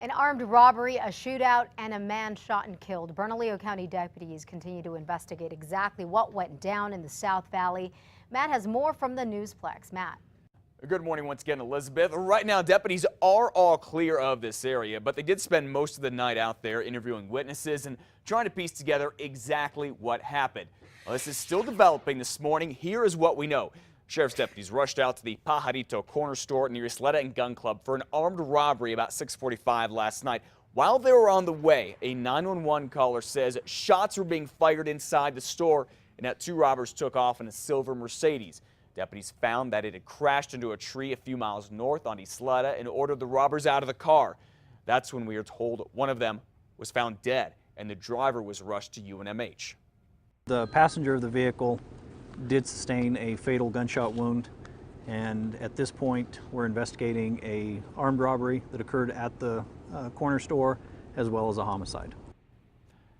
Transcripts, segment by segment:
An armed robbery, a shootout, and a man shot and killed. Bernalillo County deputies continue to investigate exactly what went down in the South Valley. Matt has more from the Newsplex. Matt. Good morning once again, Elizabeth. Right now, deputies are all clear of this area, but they did spend most of the night out there interviewing witnesses and trying to piece together exactly what happened. Well, this is still developing this morning. Here is what we know. Sheriff's deputies rushed out to the Pajarito corner store near Isleta and Gun Club for an armed robbery about 6:45 last night. While they were on the way, a 911 caller says shots were being fired inside the store and that two robbers took off in a silver Mercedes. Deputies found that it had crashed into a tree a few miles north on Isleta and ordered the robbers out of the car. That's when we are told one of them was found dead and the driver was rushed to UNMH. The passenger of the vehicle did sustain a fatal gunshot wound, and at this point we're investigating a armed robbery that occurred at the corner store as well as a homicide.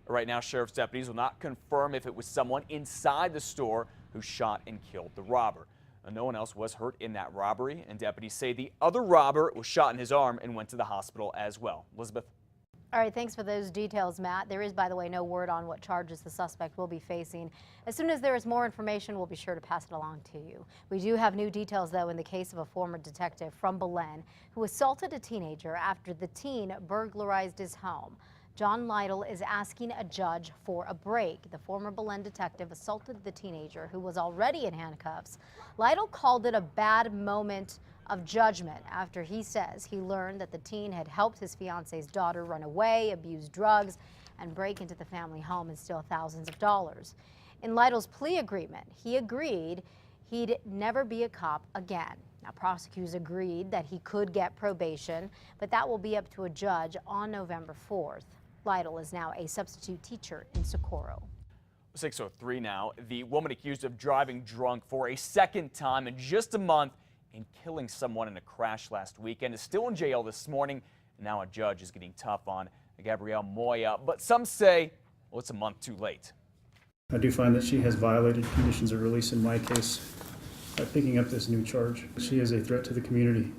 Right now, sheriff's deputies will not confirm if it was someone inside the store who shot and killed the robber. No one else was hurt in that robbery, and deputies say the other robber was shot in his arm and went to the hospital as well. Elizabeth. All right, thanks for those details, Matt. There is, by the way, no word on what charges the suspect will be facing. As soon as there is more information, we'll be sure to pass it along to you. We do have new details, though, in the case of a former detective from Belen who assaulted a teenager after the teen burglarized his home. John Lytle is asking a judge for a break. The former Belen detective assaulted the teenager who was already in handcuffs. Lytle called it a bad moment of judgment after he says he learned that the teen had helped his fiance's daughter run away, abuse drugs, and break into the family home and steal thousands of dollars. In Lytle's plea agreement, he agreed he'd never be a cop again. Now, prosecutors agreed that he could get probation, but that will be up to a judge on November 4th. Lytle is now a substitute teacher in Socorro. 6:03 now. The woman accused of driving drunk for a second time in just a month and killing someone in a crash last weekend is still in jail this morning. Now a judge is getting tough on Gabrielle Moya, but some say, well, it's a month too late. I do find that she has violated conditions of release in my case by picking up this new charge. She is a threat to the community,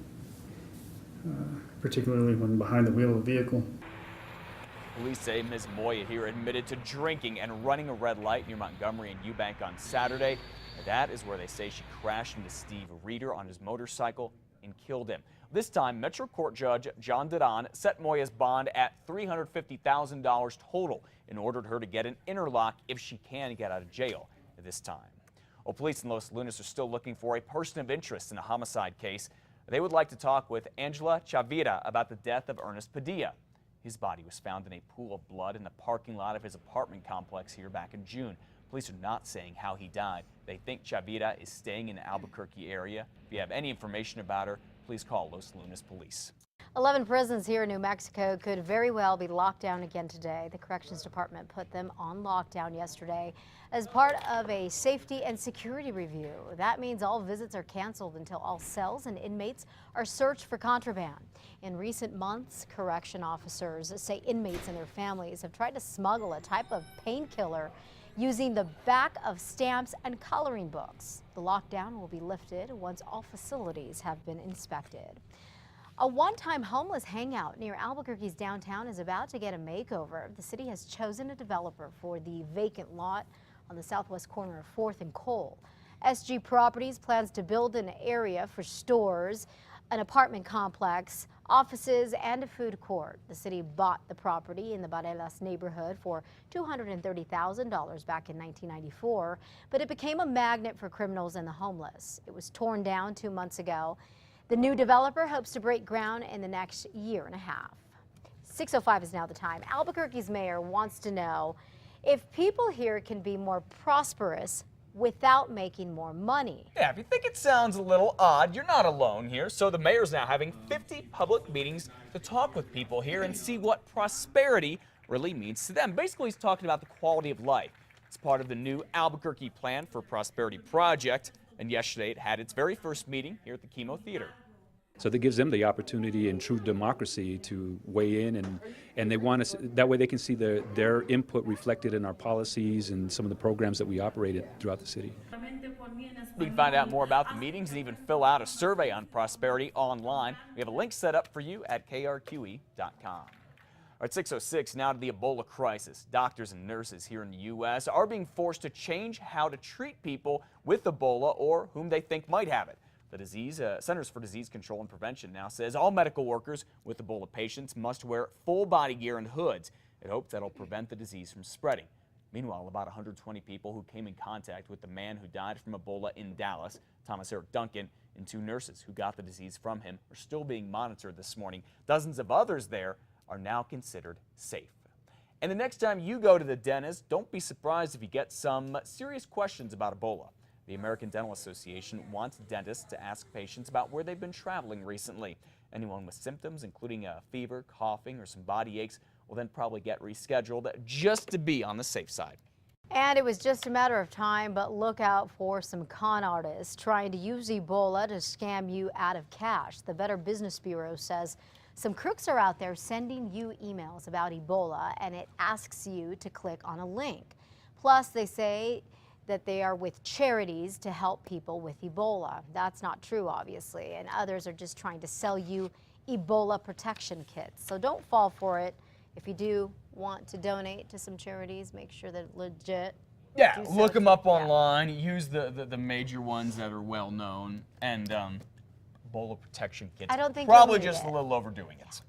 particularly when behind the wheel of a vehicle. Police say Ms. Moya here admitted to drinking and running a red light near Montgomery and Eubank on Saturday. That is where they say she crashed into Steve Reeder on his motorcycle and killed him. This time, Metro Court Judge John Didon set Moya's bond at $350,000 total and ordered her to get an interlock if she can get out of jail this time. Well, police in Los Lunas are still looking for a person of interest in a homicide case. They would like to talk with Angela Chavira about the death of Ernest Padilla. His body was found in a pool of blood in the parking lot of his apartment complex here back in June. Police are not saying how he died. They think Chavira is staying in the Albuquerque area. If you have any information about her, please call Los Lunas Police. 11 prisons here in New Mexico could very well be locked down again today. The Corrections Department put them on lockdown yesterday as part of a safety and security review. That means all visits are canceled until all cells and inmates are searched for contraband. In recent months, correction officers say inmates and their families have tried to smuggle a type of painkiller using the back of stamps and coloring books. The lockdown will be lifted once all facilities have been inspected. A one-time homeless hangout near Albuquerque's downtown is about to get a makeover. The city has chosen a developer for the vacant lot on the southwest corner of 4th and Cole. SG Properties plans to build an area for stores, an apartment complex, offices, and a food court. The city bought the property in the Barelas neighborhood for $230,000 back in 1994, but it became a magnet for criminals and the homeless. It was torn down 2 months ago. The new developer hopes to break ground in the next year and a half. 6:05 is now the time. Albuquerque's mayor wants to know if people here can be more prosperous without making more money. Yeah, if you think it sounds a little odd, you're not alone here. So the mayor's now having 50 public meetings to talk with people here and see what prosperity really means to them. Basically, he's talking about the quality of life. It's part of the new Albuquerque Plan for Prosperity project. And yesterday it had its very first meeting here at the Chemo Theater. So that gives them the opportunity in true democracy to weigh in, and they want to, that way they can see their input reflected in our policies and some of the programs that we operated throughout the city. You can find out more about the meetings and even fill out a survey on prosperity online. We have a link set up for you at krqe.com. All right, 6:06 now to the Ebola crisis. Doctors and nurses here in the U.S. are being forced to change how to treat people with Ebola or whom they think might have it. The Centers for Disease Control and Prevention now says all medical workers with Ebola patients must wear full body gear and hoods. It hopes that'll prevent the disease from spreading. Meanwhile, about 120 people who came in contact with the man who died from Ebola in Dallas, Thomas Eric Duncan, and 2 nurses who got the disease from him are still being monitored this morning. Dozens of others there are now considered safe. And the next time you go to the dentist, don't be surprised if you get some serious questions about Ebola. The American Dental Association wants dentists to ask patients about where they've been traveling recently. Anyone with symptoms, including a fever, coughing, or some body aches, will then probably get rescheduled just to be on the safe side. And it was just a matter of time, but look out for some con artists trying to use Ebola to scam you out of cash. The Better Business Bureau says some crooks are out there sending you emails about Ebola, and it asks you to click on a link. Plus, they say that they are with charities to help people with Ebola. That's not true, obviously, and others are just trying to sell you Ebola protection kits. So don't fall for it. If you do want to donate to some charities, make sure they're legit. Yeah, look them up online. Use the major ones that are well known, and Ebola protection kits. I don't think probably you'll need just it. a little overdoing it.